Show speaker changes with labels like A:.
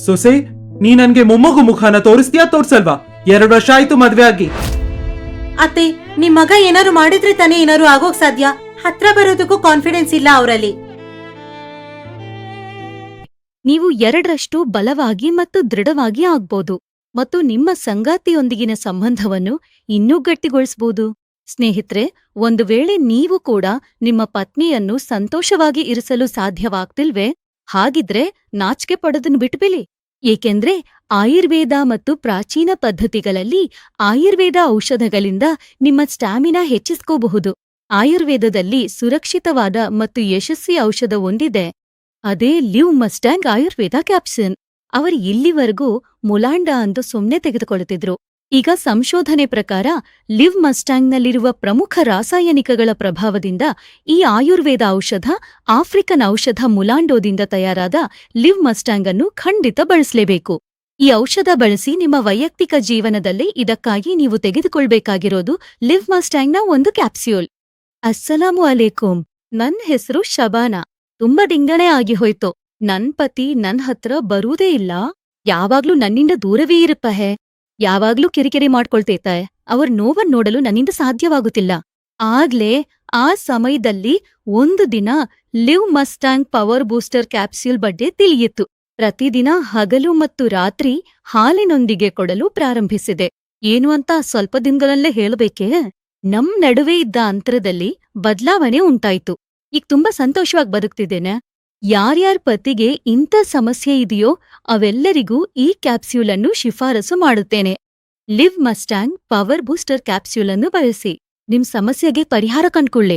A: ಸೊಸೆ, ನೀ ನನ್ಗೆ ಮೊಮ್ಮಗು ಮುಖನ ತೋರಿಸ್ತೀಯಾ ತೋರ್ಸಲ್ವಾ? 2 ವರ್ಷ ಆಯ್ತು ಮದ್ವೆ ಆಗಿ.
B: ಅತ್ತೆ, ನಿಮ್ ಮಗ ಏನಾರು ಮಾಡಿದ್ರೆ ತಾನೇ ಏನಾರು ಆಗೋಕ್ ಸಾಧ್ಯ. ಹತ್ರ ಬರೋದಕ್ಕೂ ಕಾನ್ಫಿಡೆನ್ಸ್ ಇಲ್ಲ ಅವರಲ್ಲಿ.
C: ನೀವು 2ರಷ್ಟು ಬಲವಾಗಿ ಮತ್ತು ದೃಢವಾಗಿ ಆಗ್ಬೋದು ಮತ್ತು ನಿಮ್ಮ ಸಂಗಾತಿಯೊಂದಿಗಿನ ಸಂಬಂಧವನ್ನು ಇನ್ನೂ ಗಟ್ಟಿಗೊಳಿಸಬಹುದು. ಸ್ನೇಹಿತರೆ, ಒಂದು ವೇಳೆ ನೀವು ಕೂಡ ನಿಮ್ಮ ಪತ್ನಿಯನ್ನು ಸಂತೋಷವಾಗಿ ಇರಿಸಲು ಸಾಧ್ಯವಾಗ್ತಿಲ್ವೇ? ಹಾಗಿದ್ರೆ ನಾಚಿಕೆ ಪಡೋದನ್ನು ಬಿಟ್ಬಿಡಿ. ಏಕೆಂದ್ರೆ ಆಯುರ್ವೇದ ಮತ್ತು ಪ್ರಾಚೀನ ಪದ್ಧತಿಗಳಲ್ಲಿ ಆಯುರ್ವೇದ ಔಷಧಗಳಿಂದ ನಿಮ್ಮ ಸ್ಟ್ಯಾಮಿನಾ ಹೆಚ್ಚಿಸ್ಕೋಬಹುದು. ಆಯುರ್ವೇದದಲ್ಲಿ ಸುರಕ್ಷಿತವಾದ ಮತ್ತು ಯಶಸ್ವಿ ಔಷಧ ಒಂದಿದೆ. ಅದೇ ಲಿವ್ ಮಸ್ಟ್ಯಾಂಗ್ ಆಯುರ್ವೇದ ಕ್ಯಾಪ್ಸೂಲ್. ಅವರು ಇಲ್ಲಿವರೆಗೂ ಮುಲಾಂಡ ಅಂದು ಸುಮ್ನೆ ತೆಗೆದುಕೊಳ್ಳುತ್ತಿದ್ರು. ಈಗ ಸಂಶೋಧನೆ ಪ್ರಕಾರ ಲಿವ್ ಮಸ್ಟ್ಯಾಂಗ್ನಲ್ಲಿರುವ ಪ್ರಮುಖ ರಾಸಾಯನಿಕಗಳ ಪ್ರಭಾವದಿಂದ ಈ ಆಯುರ್ವೇದ ಔಷಧ ಆಫ್ರಿಕನ್ ಔಷಧ ಮುಲಾಂಡೋದಿಂದ ತಯಾರಾದ ಲಿವ್ ಮಸ್ಟ್ಯಾಂಗ್ ಅನ್ನು ಖಂಡಿತ ಬಳಸಲೇಬೇಕು. ಈ ಔಷಧ ಬಳಸಿ ನಿಮ್ಮ ವೈಯಕ್ತಿಕ ಜೀವನದಲ್ಲಿ ಇದಕ್ಕಾಗಿ ನೀವು ತೆಗೆದುಕೊಳ್ಬೇಕಾಗಿರೋದು ಲಿವ್ ಮಸ್ಟ್ಯಾಂಗ್ನ ಒಂದು ಕ್ಯಾಪ್ಸ್ಯೂಲ್. ಅಸ್ಸಲಾಮು ಅಲೇಕುಂ. ನನ್ ಹೆಸರು ಶಬಾನಾ. ತುಂಬಾ ದಿಂಗಣೆ ಆಗಿ ಹೋಯ್ತು. ನನ್ ಪತಿ ನನ್ ಹತ್ರ ಬರುವುದೇ ಇಲ್ಲ. ಯಾವಾಗ್ಲೂ ನನ್ನಿಂದ ದೂರವೇ ಇರುಪಹೆ. ಯಾವಾಗ್ಲೂ ಕಿರಿಕಿರಿ ಮಾಡ್ಕೊಳ್ತೇತಾಯ್. ಅವ್ರ ನೋವನ್ ನೋಡಲು ನನ್ನಿಂದ ಸಾಧ್ಯವಾಗುತ್ತಿಲ್ಲ. ಆಗ್ಲೇ ಆ ಸಮಯದಲ್ಲಿ ಒಂದು ದಿನ Liv Mustang power booster capsule ಬಗ್ಗೆ ತಿಳಿಯಿತು. ಪ್ರತಿದಿನ ಹಗಲು ಮತ್ತು ರಾತ್ರಿ ಹಾಲಿನೊಂದಿಗೆ ಕೊಡಲು ಪ್ರಾರಂಭಿಸಿದೆ. ಏನು ಅಂತ ಸ್ವಲ್ಪ ದಿನಗಳಲ್ಲೇ ಹೇಳಬೇಕೇ? ನಮ್ ನಡುವೆ ಇದ್ದ ಅಂತರದಲ್ಲಿ ಬದ್ಲಾವಣೆ ಉಂಟಾಯ್ತು. ಈಗ ತುಂಬಾ ಸಂತೋಷವಾಗಿ ಬದುಕ್ತಿದ್ದೇನೆ. ಯಾರ್ಯಾರ ಪತಿಗೆ ಇಂಥ ಸಮಸ್ಯೆ ಇದೆಯೋ ಅವೆಲ್ಲರಿಗೂ ಈ ಕ್ಯಾಪ್ಸ್ಯೂಲ್ ಅನ್ನು ಶಿಫಾರಸು ಮಾಡುತ್ತೇನೆ. Liv Mustang power booster capsule ಅನ್ನು ಬಳಸಿ ನಿಮ್ ಸಮಸ್ಯೆಗೆ ಪರಿಹಾರ ಕಂಡ್ಕೊಳ್ಳಿ.